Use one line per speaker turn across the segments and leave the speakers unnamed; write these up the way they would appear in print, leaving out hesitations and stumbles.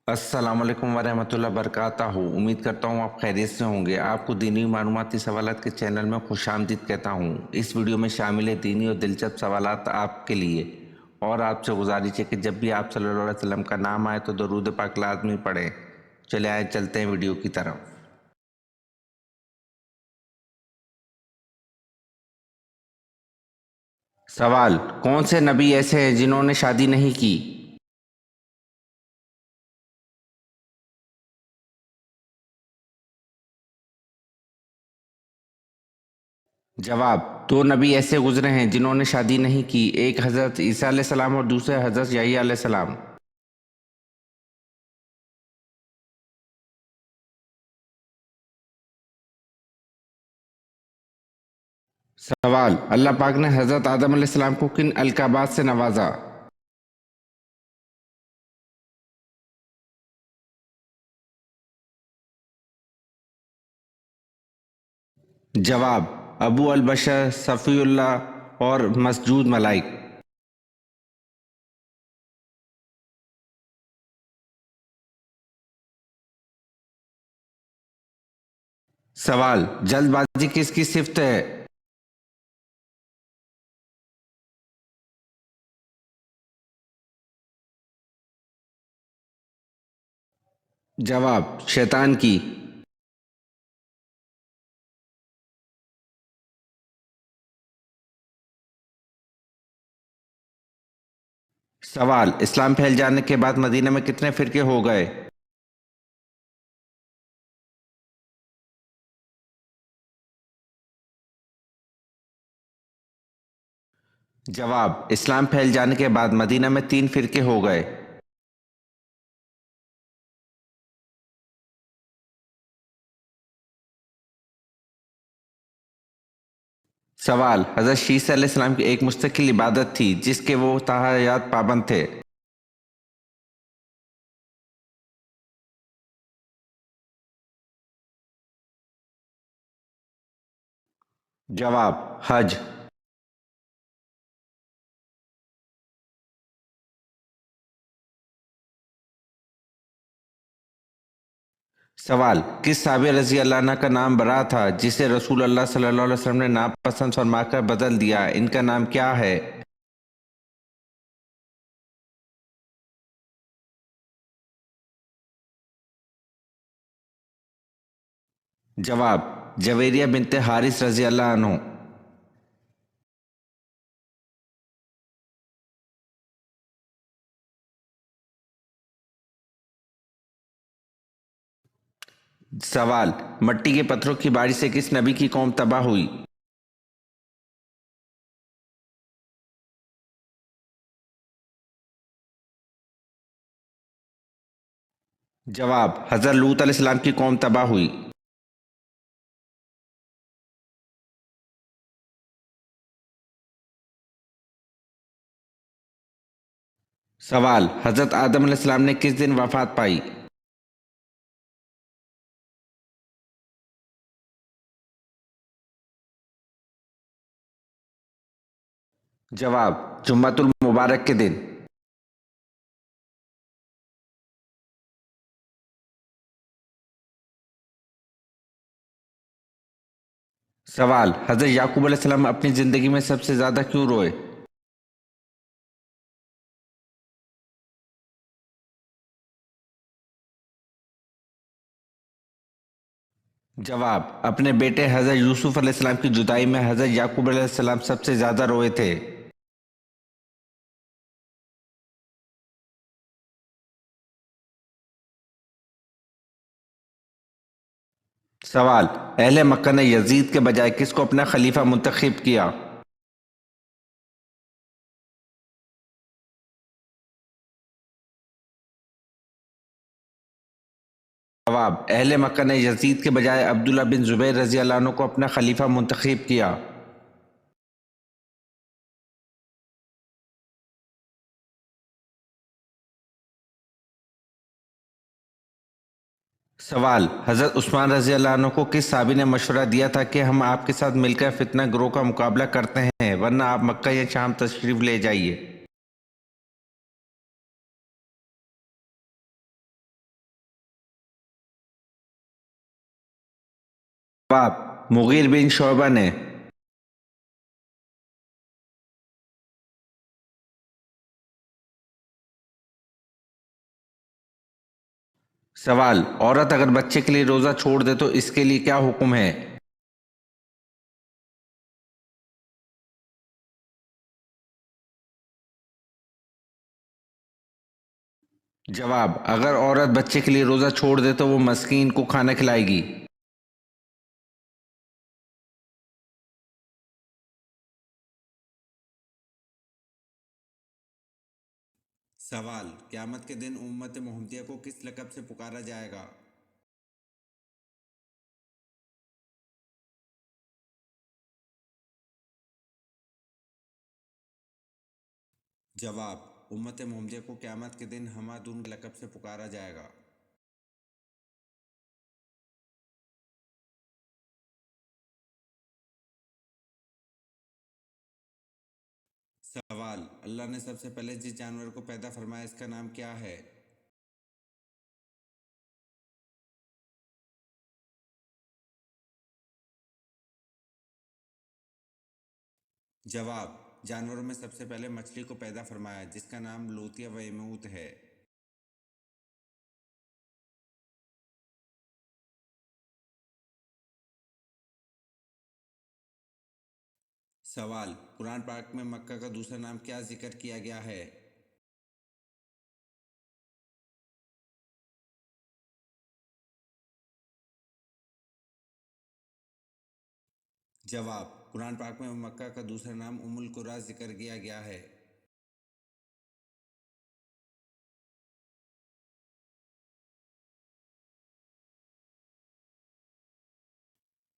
السلام علیکم ورحمۃ اللہ وبرکاتہ۔ امید کرتا ہوں آپ خیریت سے ہوں گے۔ آپ کو دینی معلوماتی سوالات کے چینل میں خوش آمدید کہتا ہوں۔ اس ویڈیو میں شامل ہے دینی اور دلچسپ سوالات آپ کے لیے، اور آپ سے گزارش ہے کہ جب بھی آپ صلی اللہ علیہ وسلم کا نام آئے تو درود پاک لازمی پڑھیں۔ چلے آئے چلتے ہیں ویڈیو کی طرف۔ سوال: کون سے نبی ایسے ہیں جنہوں نے شادی نہیں کی؟ جواب: دو نبی ایسے گزرے ہیں جنہوں نے شادی نہیں کی، ایک حضرت عیسیٰ علیہ السلام اور دوسرے حضرت یحییٰ علیہ السلام۔ سوال: اللہ پاک نے حضرت آدم علیہ السلام کو کن القابات سے نوازا؟ جواب: ابو البشر، صفی اللہ اور مسجود ملائک۔ سوال: جلد بازی کس کی صفت ہے؟ جواب: شیطان کی۔ سوال: اسلام پھیل جانے کے بعد مدینہ میں کتنے فرقے ہو گئے؟ جواب: اسلام پھیل جانے کے بعد مدینہ میں 3 فرقے ہو گئے۔ سوال: حضرت شیس علیہ السلام کی ایک مستقل عبادت تھی جس کے وہ تا حیات پابند تھے۔ جواب: حج۔ سوال: کس صحابی رضی اللہ عنہ کا نام برا تھا جسے رسول اللہ صلی اللہ علیہ وسلم نے ناپسند فرما کر بدل دیا؟ ان کا نام کیا ہے؟ جواب: جویریہ بنت حارث رضی اللہ عنہ۔ سوال: مٹی کے پتھروں کی بارش سے کس نبی کی قوم تباہ ہوئی؟ جواب: حضرت لوط علیہ السلام کی قوم تباہ ہوئی۔ سوال: حضرت آدم علیہ السلام نے کس دن وفات پائی؟ جواب: جمعۃ المبارک کے دن۔ سوال: حضرت یعقوب علیہ السلام اپنی زندگی میں سب سے زیادہ کیوں روئے؟ جواب: اپنے بیٹے حضرت یوسف علیہ السلام کی جدائی میں حضرت یعقوب علیہ السلام سب سے زیادہ روئے تھے۔ سوال: اہل مکہ نے یزید کے بجائے کس کو اپنا خلیفہ منتخب کیا؟ جواب: اہل مکہ نے یزید کے بجائے عبداللہ بن زبیر رضی اللہ عنہ کو اپنا خلیفہ منتخب کیا۔ سوال: حضرت عثمان رضی اللہ عنہ کو کس صحابی نے مشورہ دیا تھا کہ ہم آپ کے ساتھ مل کر فتنہ گروہ کا مقابلہ کرتے ہیں ورنہ آپ مکہ یا شام تشریف لے جائیے؟ जवाब मुगीर बिन शोबा ने। सवाल औरत अगर बच्चे के लिए रोजा छोड़ दे तो इसके लिए क्या हुक्म है? जवाब अगर औरत बच्चे के लिए रोजा छोड़ दे तो वो मस्कीन को खाना खिलाएगी। सवाल क़यामत के दिन उम्मत मोहम्मदिया को किस लक़ब से पुकारा जाएगा? जवाब उम्मत मोहम्मदिया को क़यामत के दिन हमादुन के लक़ब से पुकारा जाएगा। सवाल अल्लाह ने सबसे पहले जिस जानवर को पैदा फरमाया इसका नाम क्या है? जवाब जानवरों में सबसे पहले मछली को पैदा फरमाया जिसका नाम लोतिया व यमूत है। सवाल कुरान पाक में मक्का का दूसरा नाम क्या जिक्र किया गया है? जवाब कुरान पाक में मक्का का दूसरा नाम उम्मुल कुरा जिक्र किया गया है।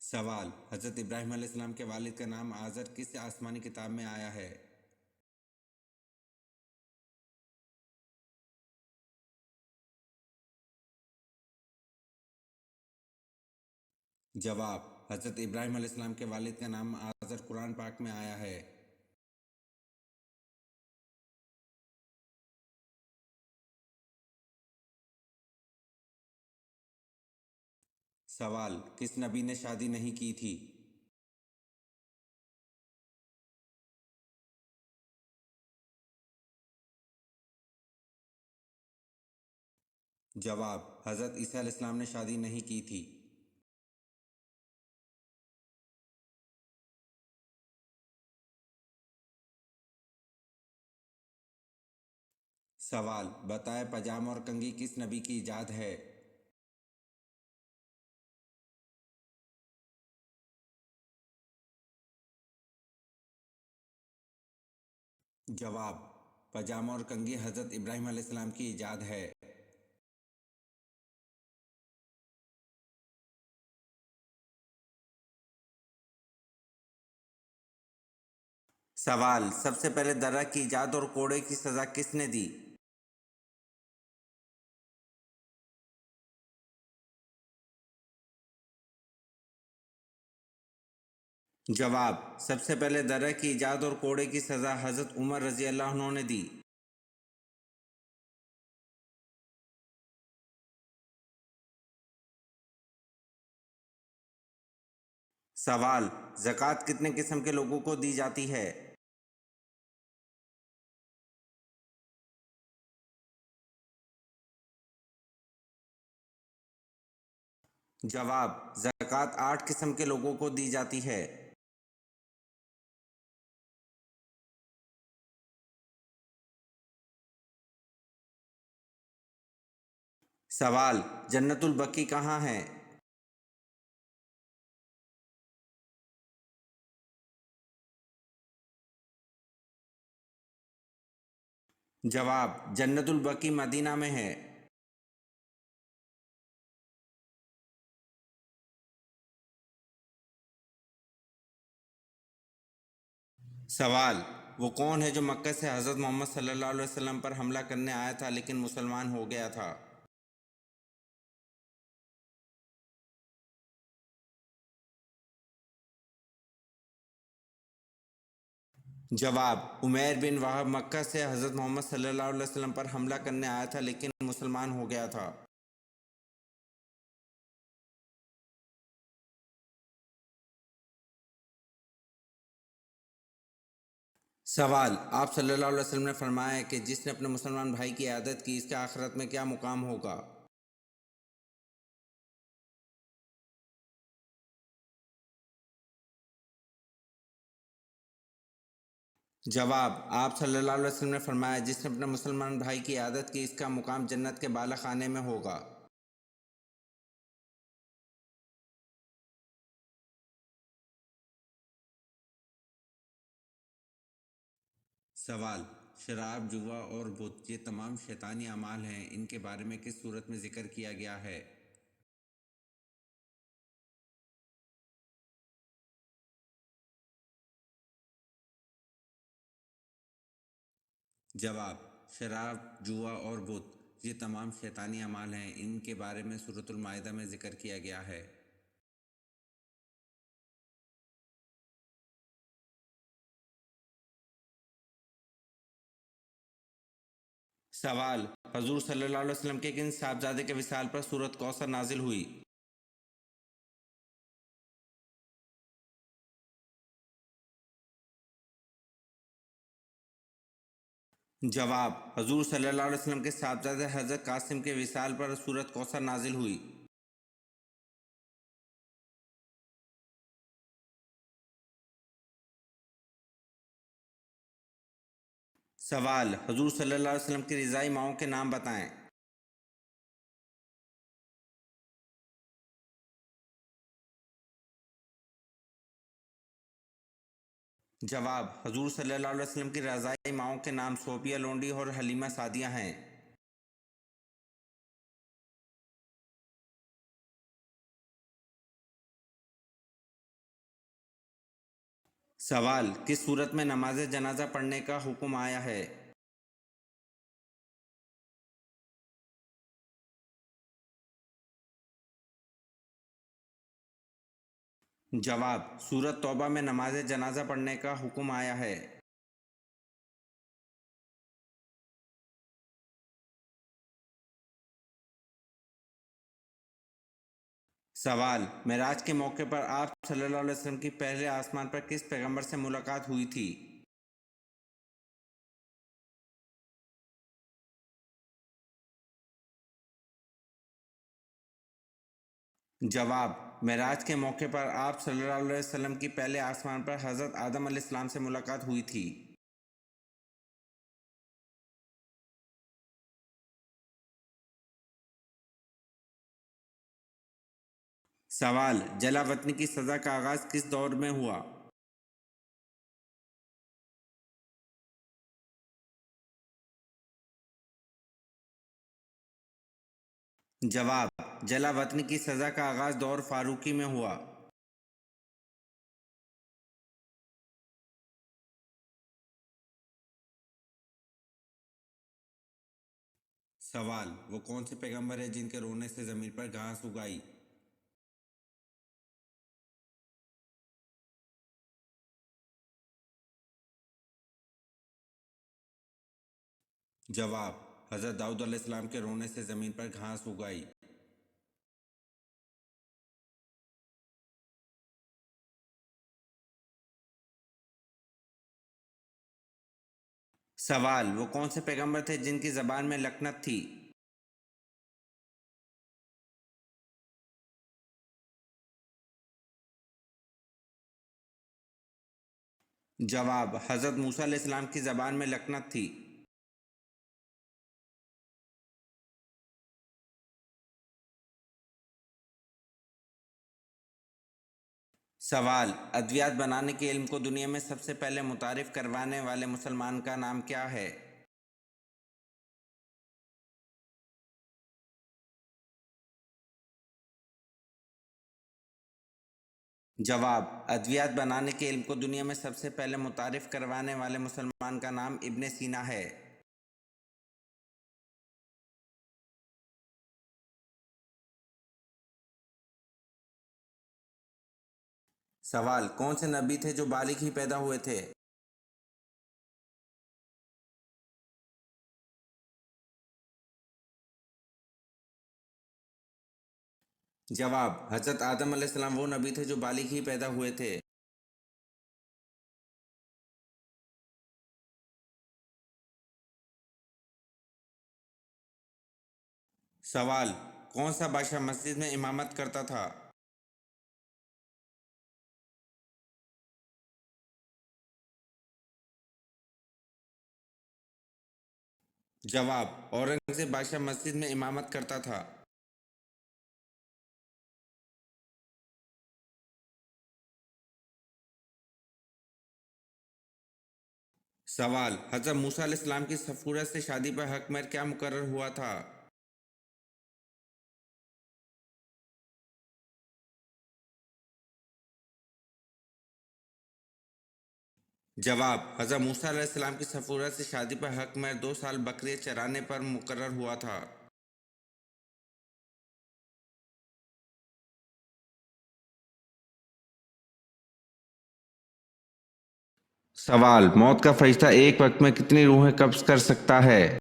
सवाल हज़रत इब्राहीम अलैहिस्सलाम के वालिद का नाम आज़र किस आसमानी किताब में आया है? जवाब हज़रत इब्राहीम अलैहिस्सलाम के वालिद का नाम आज़र कुरान पाक में आया है। सवाल किस नबी ने शादी नहीं की थी? जवाब हज़रत ईसा अलैहिस्सलाम ने शादी नहीं की थी। सवाल बताए पजामा और कंघी किस नबी की इजाद है? जवाब पजामा और कंघी हज़रत इब्राहीम अलैहिस्सलाम की इजाद है। सवाल सबसे पहले दर्रा की इजाद और कोड़े की सज़ा किसने दी? जवाब सबसे पहले दर्रा की इजाद और कोड़े की सज़ा हज़रत उमर रज़ी अल्लाह अन्हु ने दी। सवाल ज़कात कितने किस्म के लोगों को दी जाती है? जवाब ज़कात 8 किस्म के लोगों को दी जाती है। सवाल जन्नतुल बकी कहाँ है? जवाब जन्नतुल बकी मदीना में है। सवाल वो कौन है जो मक्का से हज़रत मोहम्मद सल्लल्लाहु अलैहि वसल्लम पर हमला करने आया था लेकिन मुसलमान हो गया था? जवाब उमैर बिन वहाब मक्का से हज़रत मोहम्मद सल्लल्लाहु अलैहि वसल्लम पर हमला करने आया था लेकिन मुसलमान हो गया था। سوال: آپ صلی اللہ علیہ وسلم نے فرمایا ہے کہ جس نے اپنے مسلمان بھائی کی عیادت کی اس کے آخرت میں کیا مقام ہوگا؟ جواب: آپ صلی اللہ علیہ وسلم نے فرمایا جس نے اپنے مسلمان بھائی کی عیادت کی اس کا مقام جنت کے بالا خانے میں ہوگا۔ سوال: شراب، جوا اور بت یہ تمام شیطانی اعمال ہیں، ان کے بارے میں کس صورت میں ذکر کیا گیا ہے؟ جواب: شراب، جوا اور بت یہ تمام شیطانی اعمال ہیں، ان کے بارے میں سورۃ المائدہ میں ذکر کیا گیا ہے۔ سوال: حضور صلی اللہ علیہ وسلم کے کن صاحبزادے کے وصال پر سورۃ کوثر نازل ہوئی؟ جواب: حضور صلی اللہ علیہ وسلم کے صاحبزادے حضرت قاسم کے وصال پر سورۃ کوثر نازل ہوئی۔ سوال: حضور صلی اللہ علیہ وسلم کی رضائی ماؤں کے نام بتائیں۔ جواب: حضور صلی اللہ علیہ وسلم کی رضائی ماؤں کے نام صوفیہ لونڈی اور حلیمہ سعدیہ ہیں۔ سوال: کس صورت میں نماز جنازہ پڑھنے کا حکم آیا ہے؟ جواب: سورۃ توبہ میں نماز جنازہ پڑھنے کا حکم آیا ہے۔ سوال: معراج کے موقع پر آپ صلی اللہ علیہ وسلم کی پہلے آسمان پر کس پیغمبر سے ملاقات ہوئی تھی؟ جواب: معراج کے موقع پر آپ صلی اللہ علیہ وسلم کی پہلے آسمان پر حضرت آدم علیہ السلام سے ملاقات ہوئی تھی۔ سوال: جلا وطنی کی سزا کا آغاز کس دور میں ہوا؟ جواب: جلا وطنی کی سزا کا آغاز دور فاروقی میں ہوا۔ سوال: وہ کون سے پیغمبر ہیں جن کے رونے سے زمین پر گھاس اگائی؟ جواب: حضرت داؤد علیہ السلام کے رونے سے زمین پر گھاس اگائی۔ سوال: وہ کون سے پیغمبر تھے جن کی زبان میں لکنت تھی؟ جواب: حضرت موسیٰ علیہ السلام کی زبان میں لکنت تھی۔ سوال: ادویات بنانے کے علم کو دنیا میں سب سے پہلے متعارف کروانے والے مسلمان کا نام کیا ہے؟ جواب: ادویات بنانے کے علم کو دنیا میں سب سے پہلے متعارف کروانے والے مسلمان کا نام ابن سینا ہے۔ سوال: کون سے نبی تھے جو بالغ ہی پیدا ہوئے تھے؟ جواب: حضرت آدم علیہ السلام وہ نبی تھے جو بالغ ہی پیدا ہوئے تھے۔ सवाल, कौन सा बादशाह मस्जिद में इमामत करता था? जवाब, औरंगजेब बादशाह मस्जिद में इमामत करता था। सवाल, हजरत मूसा अलैहिस्सलाम की सफूरा से शादी पर हक महर क्या मुकर्रर हुआ था? जवाब, हजरत मूसा अलैहिस्सलाम की सफूरा से शादी पर हक महर 2 साल बकरियां चराने पर मुकर्रर हुआ था। सवाल, मौत का फरिश्ता एक वक्त में कितनी रूहें कब्ज कर सकता है?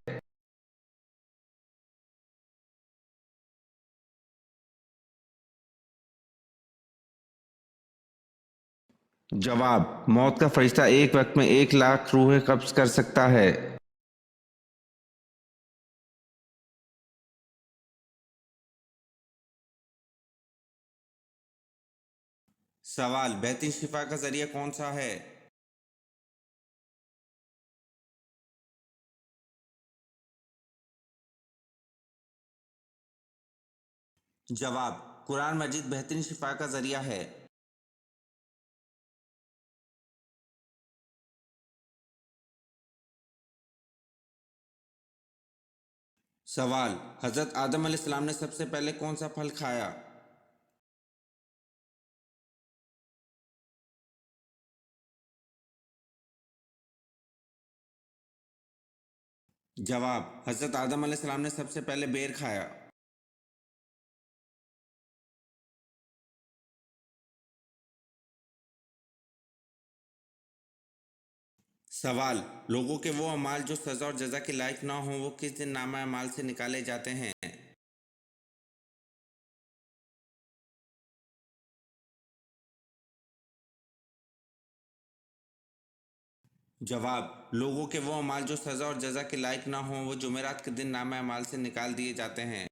जवाब, मौत का फरिश्ता एक वक्त में 1 लाख रूहें कब्ज कर सकता है। सवाल, बेहतरीन शिफा का जरिया कौन सा है? जवाब, कुरान मजीद बेहतरीन शिफा का जरिया है। सवाल, हजरत आदम अलैहिस्सलाम ने सबसे पहले कौन सा फल खाया? जवाब, हजरत आदम अलैहिस्सलाम ने सबसे पहले बेर खाया। सवाल, लोगों के वो अमाल जो सजा और जजा के लायक ना हो वो किस दिन नामा अमाल से निकाले जाते हैं? जवाब, लोगों के वो अमाल जो सजा और जजा के लायक ना हो वो जुमेरात के दिन नामा अमाल से निकाल दिए जाते हैं।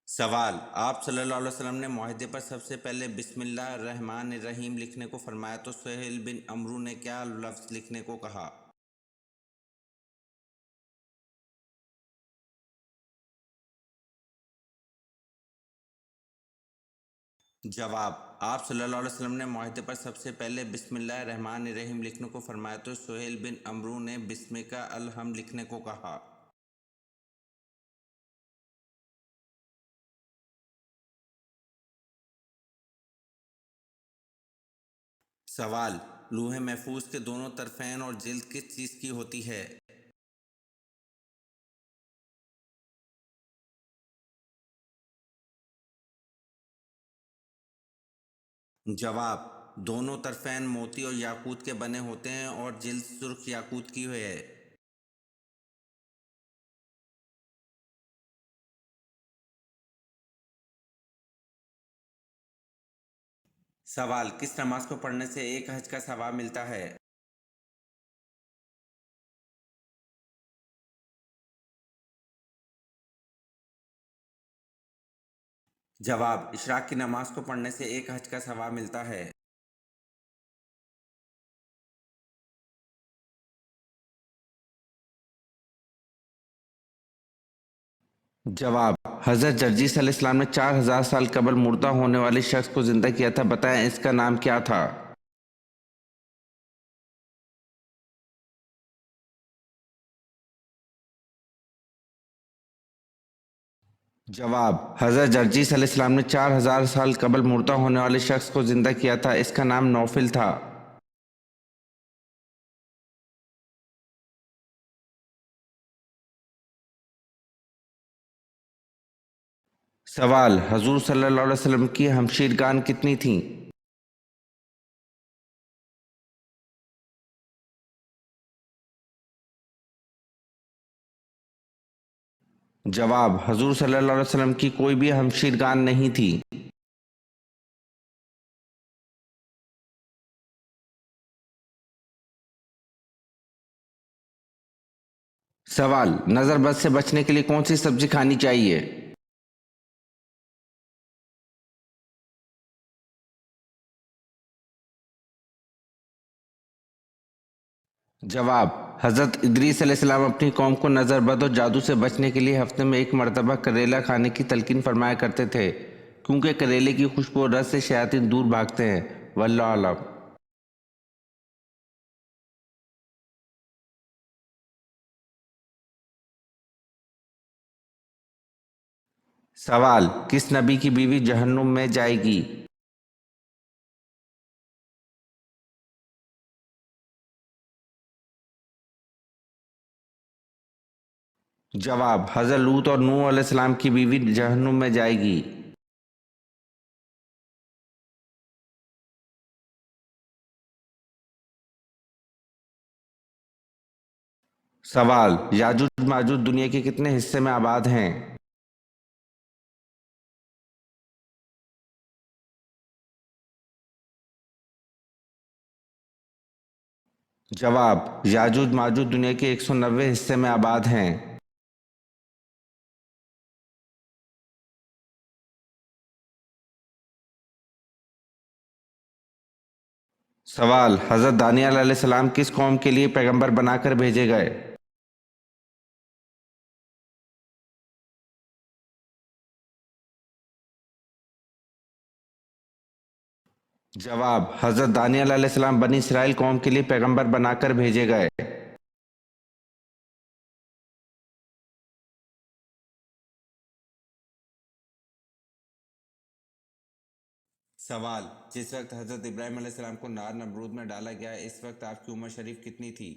सवाल, आप सल्लल्लाहु अलैहि वसल्लम ने मुआहिदे पर सबसे पहले बिस्मिल्लाह रहमान रहीम लिखने को फरमाया तो सुहेल बिन अमरू ने क्या लफ्ज़ लिखने को कहा? जवाब, आप सल्लल्लाहु अलैहि वसल्लम ने मुआहिदे पर सबसे पहले बिस्मिल्लाह रहमान रहीम लिखने को फरमाया तो सुहेल बिन अमरू ने बिस्मिका अलहम लिखने को कहा। सवाल, लूहे महफूज के दोनों तरफेन और जिल्द किस चीज़ की होती है? जवाब, दोनों तरफेन मोती और याकूत के बने होते हैं और जिल्द सुर्ख याकूत की है। सवाल, किस नमाज को पढ़ने से एक हज का सवाब मिलता है? जवाब, इशराक की नमाज को पढ़ने से एक हज का सवाब मिलता है। जवाब, हजरत जर्जीस अलैहिस्सलाम ने 4000 साल कबल मुर्दा होने वाले शख्स को जिंदा किया था, बताएं इसका नाम क्या था? जवाब, हजरत जर्जीस अलैहिस्सलाम ने 4000 साल कबल मुर्दा होने वाले शख्स को जिंदा किया था, इसका नाम नौफिल था। सवाल, हजूर सल्लल्लाहु अलैहि वसल्लम की हमशीरगान कितनी थीं? जवाब, हजूर सल्लल्लाहु अलैहि वसल्लम की कोई भी हमशीरगान नहीं थी। सवाल, नज़र बद से बचने के लिए कौन सी सब्जी खानी चाहिए? जवाब, हज़रत इदरीस अलैहिस्सलाम अपनी कौम को नज़र बद और जादू से बचने के लिए हफ्ते में एक मरतबा करेला खाने की तलकीन फरमाया करते थे, क्योंकि करेले की खुशबू और रस से शयातीन दूर भागते हैं। वल्लाहु आलम। सवाल, किस नबी की बीवी जहन्नुम में जाएगी? जवाब, हज़रत लूत और नूह अलैहिस्सलाम की बीवी जहन्नुम में जाएगी। सवाल, याजूज माजूज दुनिया के कितने हिस्से में आबाद हैं? जवाब, याजूज माजूज दुनिया के 190 हिस्से में आबाद हैं। सवाल, हज़रत दानियल अलैहिस्सलाम किस कौम के लिए पैगंबर बनाकर भेजे गए? जवाब, हज़रत दानियल अलैहिस्सलाम बनी इसराइल कौम के लिए पैगंबर बनाकर भेजे गए। सवाल, जिस वक्त हज़रत इब्राहीम अलैहिस्सलाम को नार नमरूद में डाला गया, इस वक्त आपकी उम्र शरीफ कितनी थी?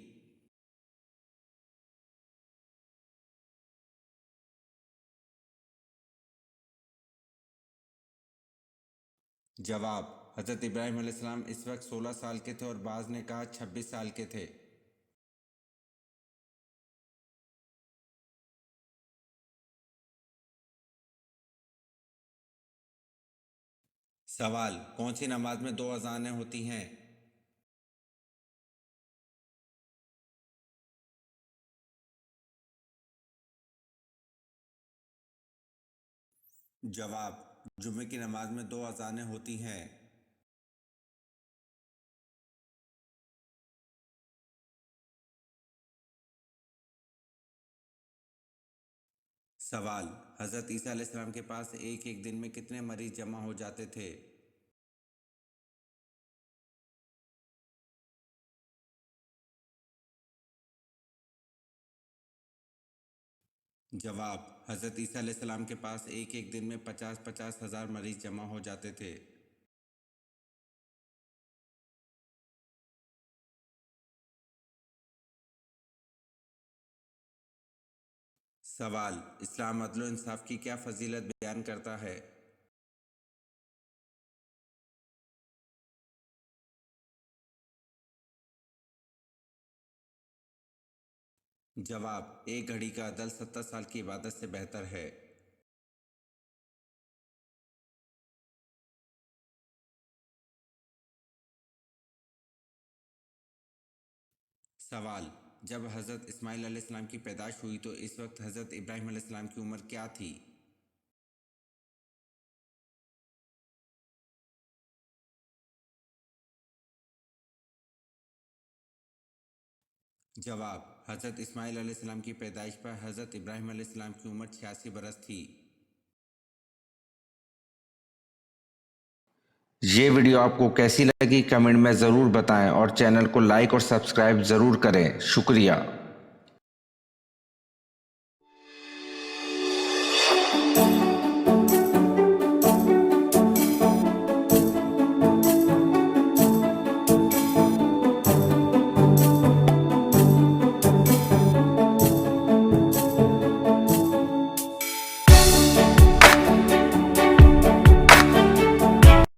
जवाब, हज़रत इब्राहीम अलैहिस्सलाम इस वक्त 16 साल के थे और बाज़ ने कहा 26 साल के थे। सवाल, कौन सी नमाज में 2 अज़ानें होती हैं? जवाब, जुमे की नमाज में 2 अज़ानें होती हैं। सवाल, हज़रत ईसा अलैहिस्सलाम के पास एक एक दिन में कितने मरीज जमा हो जाते थे? जवाब, हज़रत ईसा अलैहिस्सलाम के पास एक एक दिन में 50-50 हज़ार मरीज जमा हो जाते थे। सवाल, इस्लाम अदल व इंसाफ की क्या फजीलत बयान करता है? जवाब, एक घड़ी का अदल 70 साल की इबादत से बेहतर है। सवाल, जब हज़रत इस्माइल अलैहिस्सलाम की पैदाइश हुई तो इस वक्त हज़रत इब्राहीम अलैहिस्सलाम की उम्र क्या थी? जवाब, हज़रत इस्माइल अलैहिस्सलाम की पैदाइश पर हज़रत इब्राहीम अलैहिस्सलाम की उम्र 86 बरस थी। ये वीडियो आपको कैसी लगी कमेंट में ज़रूर बताएं और चैनल को लाइक और सब्सक्राइब ज़रूर करें। शुक्रिया।